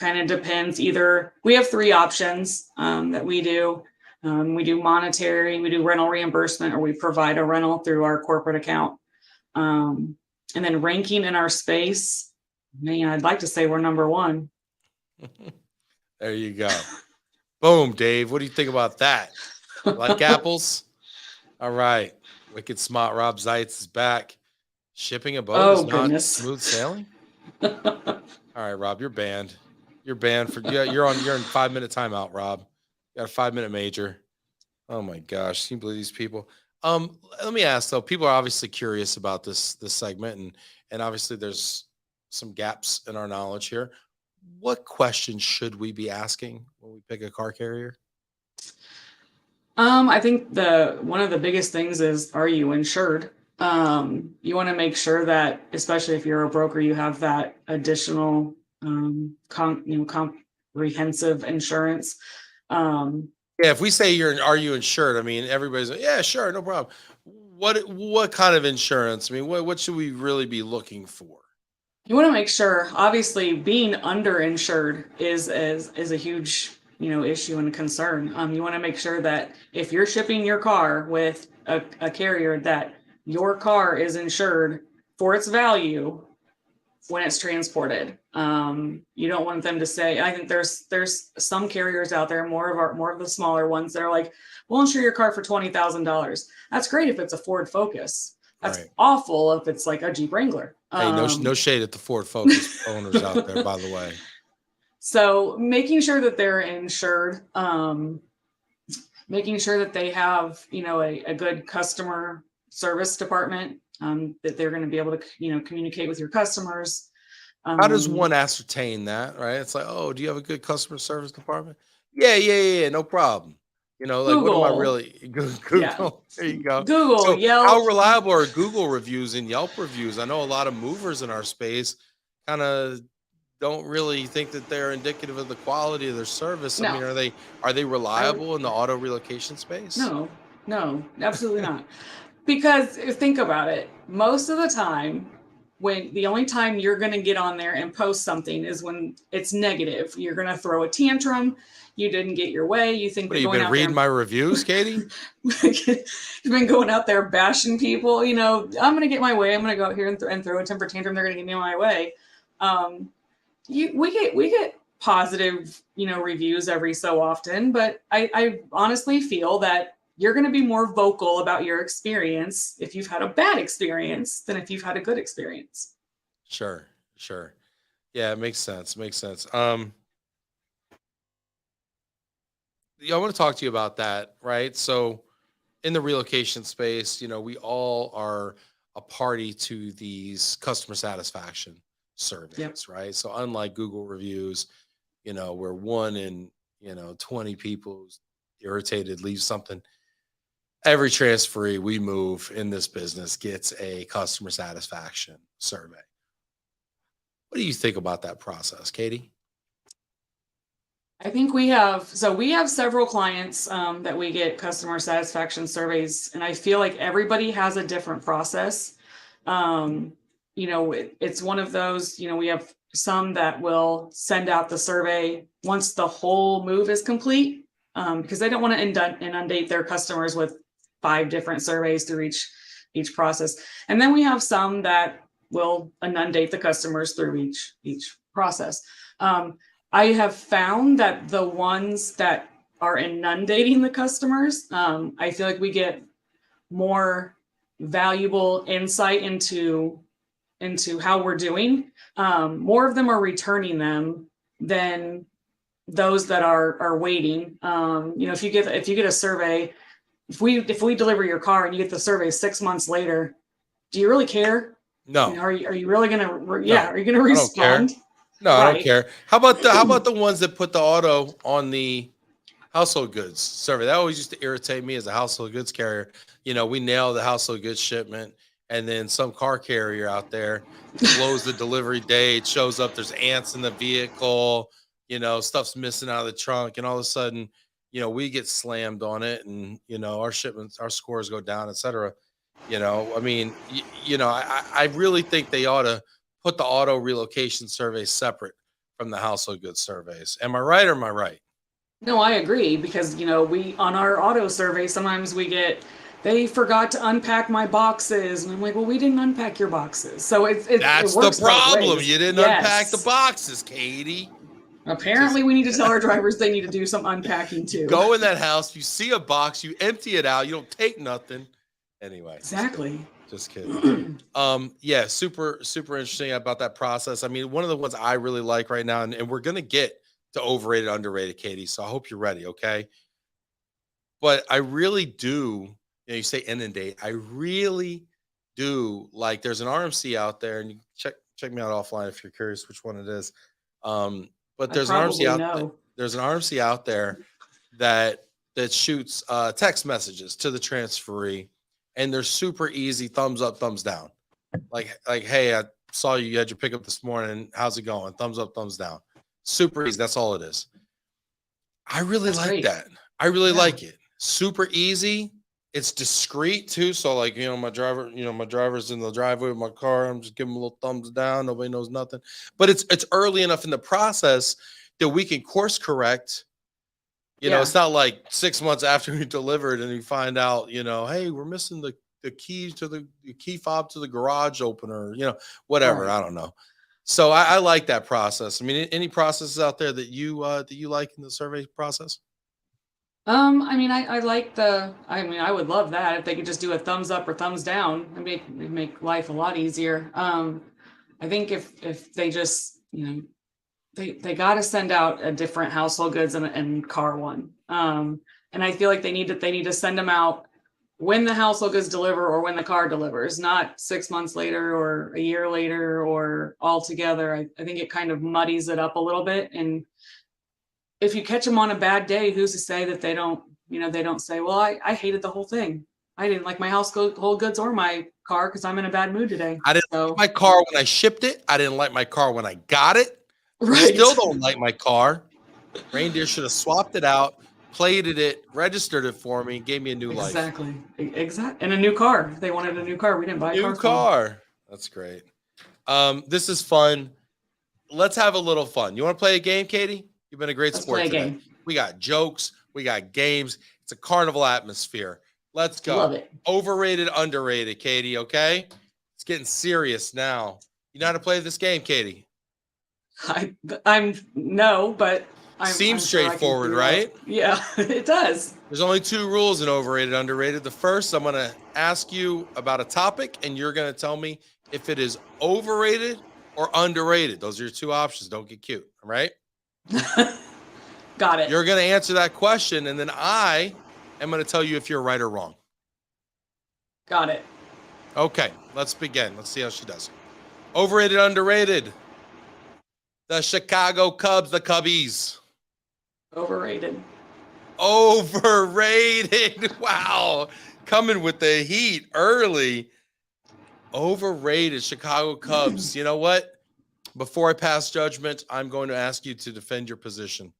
Kind of depends. Either we have three options that we do. We do monetary, we do rental reimbursement, or we provide a rental through our corporate account. And then ranking in our space, man, I'd like to say we're number one. There you go. Boom, Dave. What do you think about that? Like apples? All right. Wicked Smart Rob Zeitz is back. Shipping a boat is not smooth sailing? All right, Rob, you're banned. You're banned for you're in 5-minute timeout, Rob. You got a 5-minute major. Oh my gosh. Can you believe these people? Let me ask though, people are obviously curious about this segment and obviously there's some gaps in our knowledge here. What questions should we be asking when we pick a car carrier? I think one of the biggest things is, are you insured? You want to make sure that, especially if you're a broker, you have that additional, comprehensive insurance. Yeah, if we say are you insured? I mean, everybody's like, yeah, sure, no problem. What kind of insurance? I mean, what should we really be looking for? You want to make sure, obviously, being underinsured is a huge, issue and concern. You want to make sure that if you're shipping your car with a carrier, that your car is insured for its value when it's transported. You don't want them to say, I think there's some carriers out there, more of the smaller ones that are like, we'll insure your car for $20,000. That's great if it's a Ford Focus. That's Right. awful if it's like a Jeep Wrangler. Hey, no shade at the Ford Focus owners out there, by the way. So making sure that they're insured, making sure that they have, a good customer service department, that they're going to be able to, communicate with your customers. How does one ascertain that, right? It's like, oh, do you have a good customer service department? Yeah, no problem. Like, what am I Google. really? Google. Yeah. There you go. Google, So Yelp. how reliable are Google reviews and Yelp reviews? I know a lot of movers in our space kind of don't really think that they're indicative of the quality of their service. I No. mean, are they reliable in the auto relocation space? No, absolutely not. Because think about it. Most of the time, when the only time you're going to get on there and post something is when it's negative. You're going to throw a tantrum. You didn't get your way. You think What, you've been reading my reviews, Katie? You've been going out there bashing people. I'm going to get my way. I'm going to go out here and throw a temper tantrum. They're going to get me my way. We get positive, reviews every so often, but I honestly feel that you're going to be more vocal about your experience if you've had a bad experience than if you've had a good experience. Sure. Yeah, it makes sense. I want to talk to you about that, right? So in the relocation space, we all are a party to these customer satisfaction surveys, Yep. right? So unlike Google reviews, where 1 in 20 people who's irritated leaves something, every transferee we move in this business gets a customer satisfaction survey. What do you think about that process, Katie? I think we have several clients that we get customer satisfaction surveys, and I feel like everybody has a different process. It's one of those, we have some that will send out the survey once the whole move is complete, because they don't want to inundate their customers with 5 different surveys through each process. And then we have some that will inundate the customers through each process. I have found that the ones that are inundating the customers, I feel like we get more valuable insight into how we're doing. More of them are returning them than those that are waiting. If you get a survey, if we deliver your car and you get the survey 6 months later, do you really care? No. Are you really gonna? Are you gonna I don't respond? care. No, right. I don't care. How about the ones that put the auto on the household goods survey? That always used to irritate me as a household goods carrier. We nail the household goods shipment, and then some car carrier out there blows the delivery date, shows up, there's ants in the vehicle, stuff's missing out of the trunk, and all of a sudden, we get slammed on it, and our shipments, our scores go down, etc. I mean, I really think they ought to put the auto relocation survey separate from the household goods surveys. Am I right or am I right? No, I agree, because we on our auto survey sometimes we get, they forgot to unpack my boxes, and I'm like, well, we didn't unpack your boxes. So that's the problem. You didn't unpack the boxes, Katie. Apparently, we need to tell our drivers they need to do some unpacking too. Go in that house, you see a box, you empty it out, you don't take nothing. Anyway, exactly. Just kidding. Yeah, super interesting about that process. I mean, one of the ones I really like right now, and we're gonna get to overrated, underrated, Katie. So I hope you're ready, okay? But I really do. You say inundate. I really do like. There's an RMC out there, and you check me out offline if you're curious which one it is. But there's an RMC out. There's an RMC out there that shoots text messages to the transferee. And they're super easy, thumbs up, thumbs down. Like, hey, I saw you had your pickup this morning. How's it going? Thumbs up, thumbs down. Super easy. That's all it is. I really like that. I really like it. Super easy. It's discreet too. So like, my driver's in the driveway with my car. I'm just giving him a little thumbs down. Nobody knows nothing. But it's early enough in the process that we can course correct. It's not like 6 months after we delivered and you find out, hey, we're missing the key to the key fob to the garage opener, whatever. Right. I don't know. So I like that process. I mean, any processes out there that you like in the survey process? I mean, I like I mean, I would love that if they could just do a thumbs up or thumbs down. It'd make life a lot easier. I think if they just, they got to send out a different household goods and car one. And I feel like they need to send them out when the household goods deliver or when the car delivers, not 6 months later or a year later or all together. I think it kind of muddies it up a little bit. And if you catch them on a bad day, who's to say that they don't say, well, I hated the whole thing. I didn't like my household goods or my car because I'm in a bad mood today. I didn't like my car when I shipped it. I didn't like my car when I got it. Right. Still don't like my car. Reindeer should have swapped it out, plated it, registered it for me, gave me a new life. Exactly. And a new car. They wanted a new car. We didn't buy a New car. car. That's great. This is fun. Let's have a little fun. You want to play a game, Katie? You've been a great Let's sport play a today. game. We got jokes. We got games. It's a carnival atmosphere. Let's go. Love it. Overrated, underrated, Katie, okay? It's getting serious now. You know how to play this game, Katie? I'm no, but Seems I'm sure I can straightforward, figure it out. right? Yeah, it does. There's only 2 rules in overrated, underrated. The first, I'm going to ask you about a topic, and you're going to tell me if it is overrated or underrated. Those are your 2 options. Don't get cute, all right? Got it. You're going to answer that question, and then I am going to tell you if you're right or wrong. Got it. Okay, let's begin. Let's see how she does. Overrated, underrated. The Chicago Cubs, the Cubbies. Overrated. Overrated. Wow. Coming with the heat early. Overrated Chicago Cubs. You know what? Before I pass judgment, I'm going to ask you to defend your position.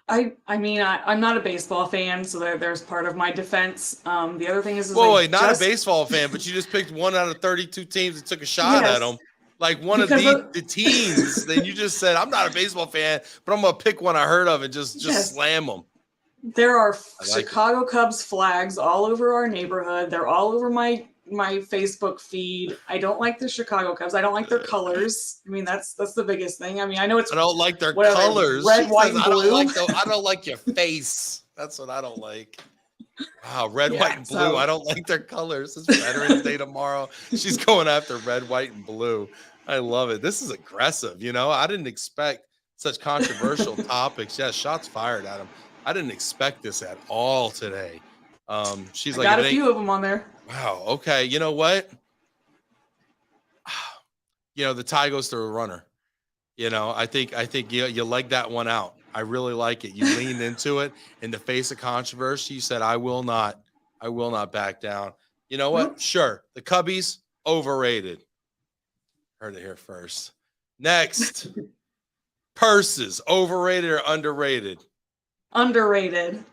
I mean, I'm not a baseball fan, so there's part of my defense. The other thing is Whoa, wait, not a baseball fan, but you just picked one out of 32 teams and took a shot at them. Like one Because of the teams. Then you just said, I'm not a baseball fan, but I'm going to pick one I heard of and just slam them. There are Chicago Cubs flags all over our neighborhood. They're all over my Facebook feed. I don't like the Chicago Cubs. I don't like their colors. I mean, that's the biggest thing. I mean, I know it's. I don't like their colors. Red, white, and blue. I don't like your face. That's what I don't like. Wow, red, white, and blue. So, I don't like their colors. It's Veterans Day tomorrow. She's going after red, white, and blue. I love it. This is aggressive. You know, I didn't expect such controversial topics. Yeah, shots fired at him. I didn't expect this at all today. She's like, got a few of them on there. Wow. Okay. You know what? You know, the tie goes to a runner. You know, I think you leg that one out. I really like it. You leaned into it in the face of controversy. You said, I will not back down. You know what? Sure. The Cubbies, overrated. Heard it here first. Next. Purses, overrated or underrated? Underrated.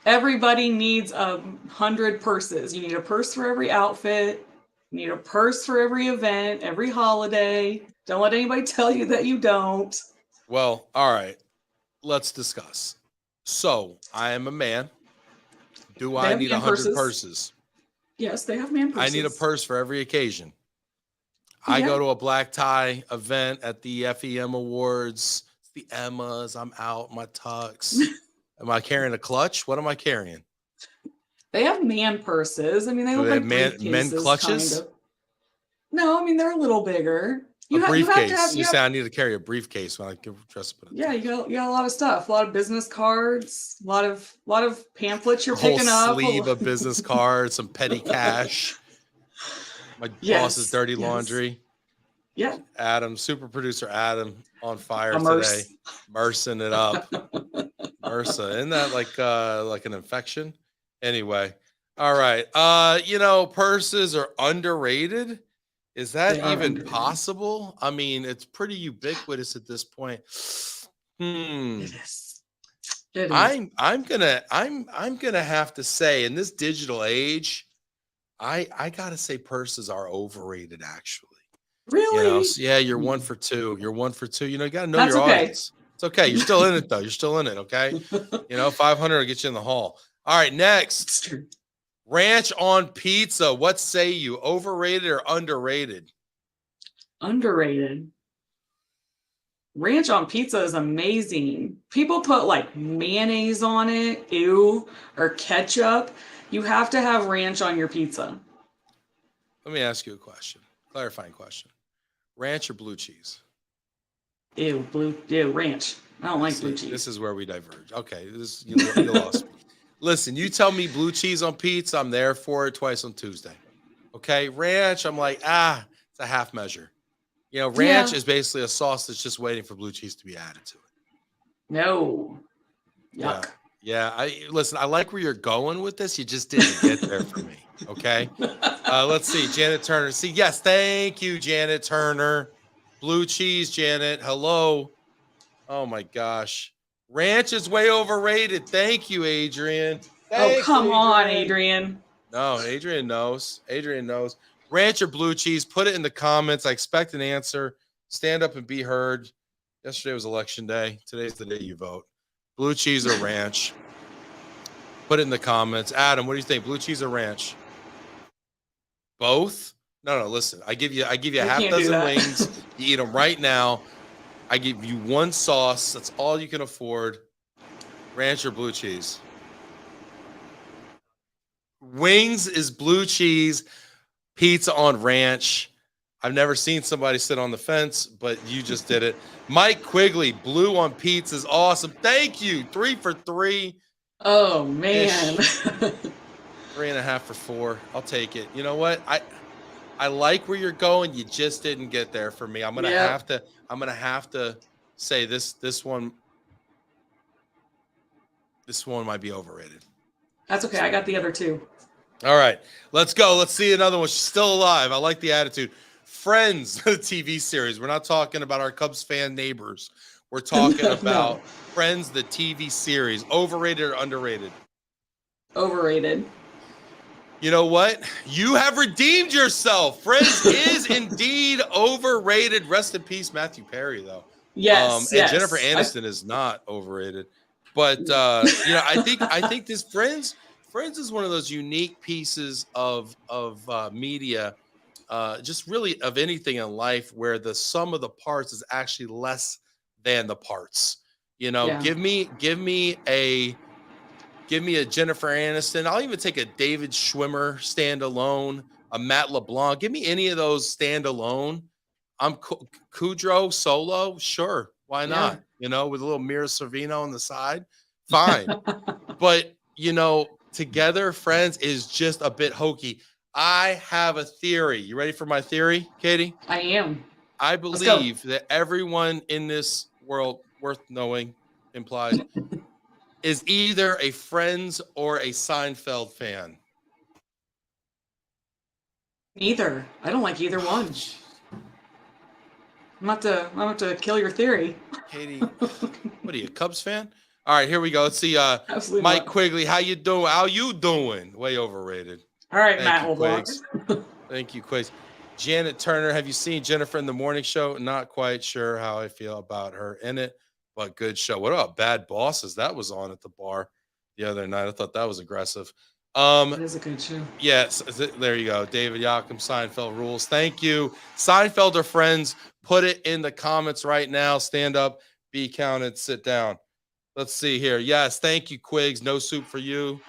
Everybody needs 100 purses. You need a purse for every outfit. You need a purse for every event, every holiday. Don't let anybody tell you that you don't. Well, all right. Let's discuss. So, I am a man. Do I need 100 purses? Yes, they have man purses. I need a purse for every occasion. I go to a black tie event at the FEM Awards, the Emmas. I'm out, my tux. Am I carrying a clutch? What am I carrying? They have man purses. I mean, they look like men clutches. Kind of. No, I mean they're a little bigger. A briefcase. You say I need to carry a briefcase when I give dress up. Yeah, you got a lot of stuff. A lot of business cards. A lot of pamphlets you're picking up. A whole sleeve of business cards. Some petty cash. My boss's dirty laundry. Yeah. Adam, super producer Adam, on fire today. Mersing it up. MRSA. Isn't that like an infection? Anyway. All right. You know, purses are underrated. Is that even possible? I mean, it's pretty ubiquitous at this point. It is. I'm gonna have to say, in this digital age, I gotta say purses are overrated, actually. Really? You know, so yeah, you're 1 for 2. You're 1 for 2. You know, you gotta know your audience. It's okay. You're still in it though. You're still in it. Okay. You know, 500 will get you in the hall. All right. Next, ranch on pizza. What say you? Overrated or underrated? Underrated. Ranch on pizza is amazing. People put like mayonnaise on it, ew, or ketchup. You have to have ranch on your pizza. Let me ask you a question. Clarifying question. Ranch or blue cheese? Ew, ranch. I don't like blue cheese. This is where we diverge. Okay, you lost me. Listen, you tell me blue cheese on pizza, I'm there for it twice on Tuesday. Okay, ranch, I'm like, it's a half measure. You know, ranch is basically a sauce that's just waiting for blue cheese to be added to it. No. Yuck. Yeah. Listen, I like where you're going with this. You just didn't get there for me. Okay. Let's see. Janet Turner. See, yes, thank you, Janet Turner. Blue cheese, Janet. Hello. Oh my gosh. Ranch is way overrated. Thank you, Adrian. Thanks, come on, Adrian. No, Adrian knows. Adrian knows. Ranch or blue cheese, put it in the comments. I expect an answer. Stand up and be heard. Yesterday was election day. Today's the day you vote. Blue cheese or ranch? Put it in the comments. Adam, what do you think? Blue cheese or ranch? Both? No, listen. I give you a half dozen wings. You eat them right now. I give you one sauce. That's all you can afford. Ranch or blue cheese? Wings is blue cheese. Pizza on ranch. I've never seen somebody sit on the fence, but you just did it. Mike Quigley, blue on pizza is awesome. Thank you. 3 for 3. Oh, man. 3.5 for 4. I'll take it. You know what? I like where you're going. You just didn't get there for me. I'm gonna have to say this one might be overrated. That's okay. I got the other two. All right, let's go. Let's see another one. She's still alive. I like the attitude. Friends, the TV series. We're not talking about our Cubs fan neighbors. We're talking about Friends, the TV series. Overrated or underrated? Overrated. You know what? You have redeemed yourself. Friends is indeed overrated. Rest in peace, Matthew Perry, though. Yes. And Jennifer Aniston is not overrated. But I think this Friends is one of those unique pieces of media, just really of anything in life, where the sum of the parts is actually less than the parts. You know, give me a Jennifer Aniston. I'll even take a David Schwimmer standalone, a Matt LeBlanc. Give me any of those standalone. I'm Kudrow solo, sure, why not? You know, with a little Mira Sorvino on the side, fine. But together, Friends is just a bit hokey. I have a theory. You ready for my theory, Katie? I am. I believe that everyone in this world, worth knowing, implied, is either a Friends or a Seinfeld fan. Neither. I don't like either one. I'm about to kill your theory. Katie, what are you, a Cubs fan? All right, here we go. Let's see. Mike Quigley, how you doing? How you doing? Way overrated. All right, Matt LeBlanc. Thank you, Quigs. Janet Turner, have you seen Jennifer in the Morning Show? Not quite sure how I feel about her in it, but good show. What about Bad Bosses? That was on at the bar the other night. I thought that was aggressive. It is a good show. Yes, there you go. David Yakum, Seinfeld rules. Thank you. Seinfeld or Friends, put it in the comments right now. Stand up, be counted, sit down. Let's see here. Yes, thank you, Quigs. No soup for you.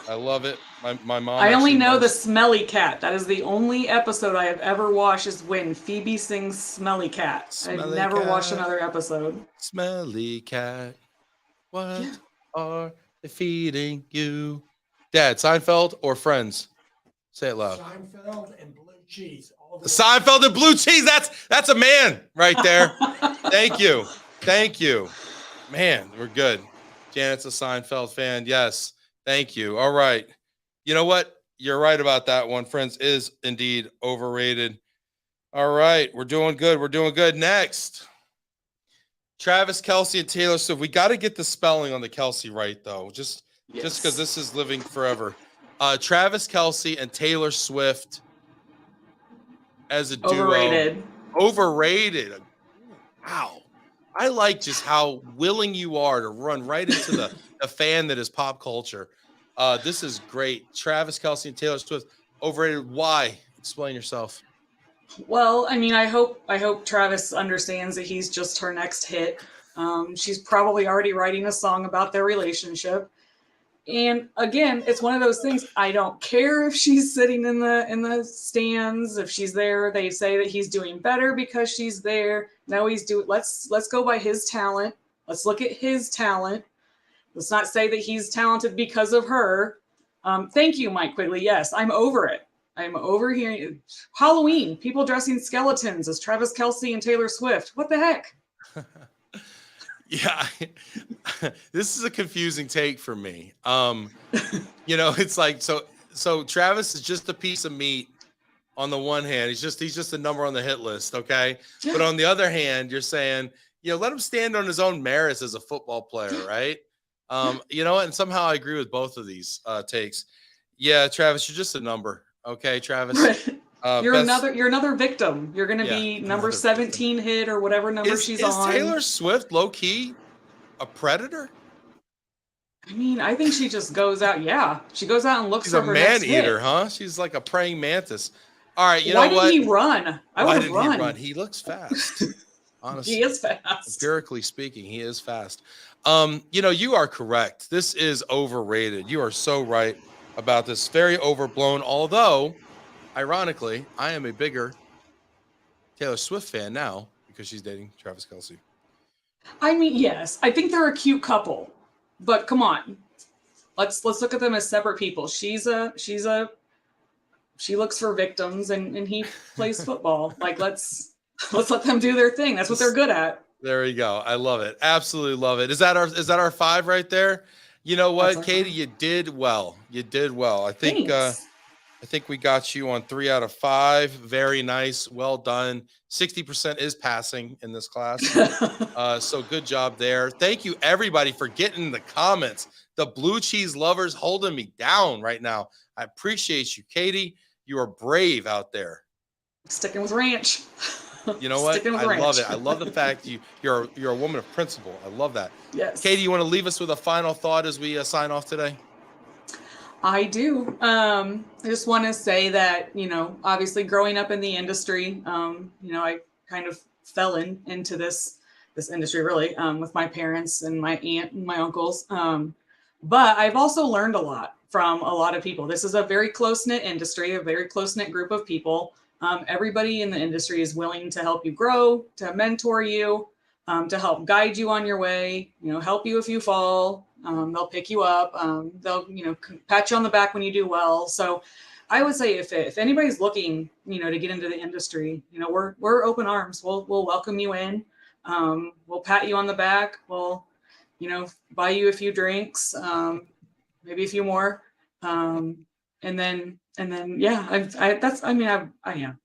I love it. My mom. I only know the Smelly Cat. That is the only episode I have ever watched, is when Phoebe sings Smelly Cat. I've never watched another episode. Smelly Cat, what are they feeding you? Dad, Seinfeld or Friends? Say it loud. Seinfeld and blue cheese. Seinfeld and blue cheese. That's a man right there. Thank you. Man, we're good. Janet's a Seinfeld fan. Yes. Thank you. All right. You know what? You're right about that one. Friends is indeed overrated. All right. We're doing good. Next. Travis Kelce and Taylor Swift. We got to get the spelling on the Kelce right, though. Just because this is living forever. Travis Kelce and Taylor Swift as a duo. Overrated. Wow. I like just how willing you are to run right into the fan that is pop culture. This is great. Travis Kelce and Taylor Swift, overrated. Why? Explain yourself. Well, I mean, I hope Travis understands that he's just her next hit. She's probably already writing a song about their relationship. And again, it's one of those things. I don't care if she's sitting in the stands, if she's there. They say that he's doing better because she's there. No, he's doing. Let's go by his talent. Let's look at his talent. Let's not say that he's talented because of her. Thank you, Mike Quigley. Yes, I'm over it. I'm over here. Halloween, people dressing skeletons as Travis Kelce and Taylor Swift. What the heck? Yeah, this is a confusing take for me. It's like so Travis is just a piece of meat on the one hand. He's just a number on the hit list, okay? But on the other hand, you're saying, let him stand on his own merits as a football player, right? And somehow I agree with both of these takes. Yeah, Travis, you're just a number, okay, Travis? You're another victim. You're going to be number 17 victim. Hit or whatever number she's on. Is Taylor Swift low key a predator? I mean, I think she just goes out. Yeah, she goes out and looks She's for a her man next eater, hit. huh? She's like a praying mantis. All right, Why know what? Why did he run? Why did he run? He looks fast. Honestly, he is fast. Empirically speaking, he is fast. You are correct. This is overrated. You are so right about this. Very overblown. Although, ironically, I am a bigger Taylor Swift fan now because she's dating Travis Kelce. I mean, yes, I think they're a cute couple, but come on, let's look at them as separate people. She looks for victims, and he plays football. Like let's let them do their thing. That's what they're good at. There we go. I love it. Absolutely love it. Is that our 5 right there? You know what, Katie, you did well. You did well. I think we got you on 3 out of 5. Very nice. Well done. 60% is passing in this class. So good job there. Thank you, everybody, for getting in the comments. The blue cheese lovers holding me down right now. I appreciate you, Katie. You are brave out there. Sticking with ranch. You know what? I love it. I love the fact you're a woman of principle. I love that. Yes. Katie, you want to leave us with a final thought as we sign off today? I do. I just want to say that, obviously growing up in the industry, I kind of fell into this industry really with my parents and my aunt and my uncles. But I've also learned a lot from a lot of people. This is a very close-knit industry, a very close-knit group of people. Everybody in the industry is willing to help you grow, to mentor you, to help guide you on your way, help you if you fall. They'll pick you up. They'll, pat you on the back when you do well. So I would say if anybody's looking, to get into the industry, we're open arms. We'll welcome you in. We'll pat you on the back. We'll, buy you a few drinks, maybe a few more. And then, yeah,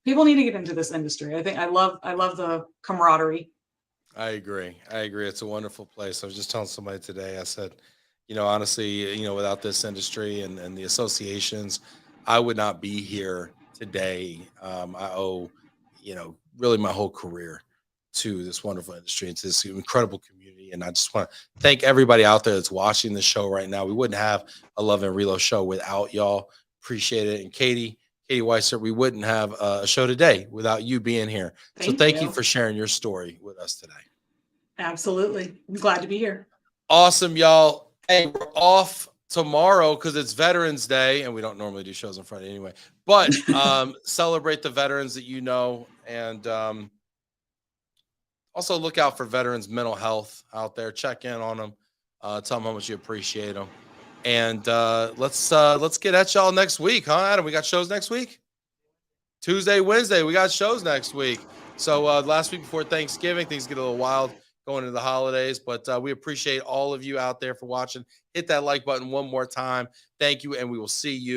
people need to get into this industry. I think I love the camaraderie. I agree. It's a wonderful place. I was just telling somebody today, I said, honestly, without this industry and the associations, I would not be here today. I owe, really my whole career to this wonderful industry, and to this incredible community. And I just want to thank everybody out there that's watching the show right now. We wouldn't have a Love and Relo show without y'all. Appreciate it. And Katie Weissert, we wouldn't have a show today without you being here. Thank you for sharing your story with us today. Absolutely. I'm glad to be here. Awesome, y'all. Hey, we're off tomorrow because it's Veterans Day, and we don't normally do shows on Friday anyway. But celebrate the veterans that you know, and also look out for veterans' mental health out there. Check in on them. Tell them how much you appreciate them. And let's get at y'all next week, huh, Adam? We got shows next week? Tuesday, Wednesday. We got shows next week. So last week before Thanksgiving, things get a little wild going into the holidays. But we appreciate all of you out there for watching. Hit that like button one more time. Thank you, and we will see you.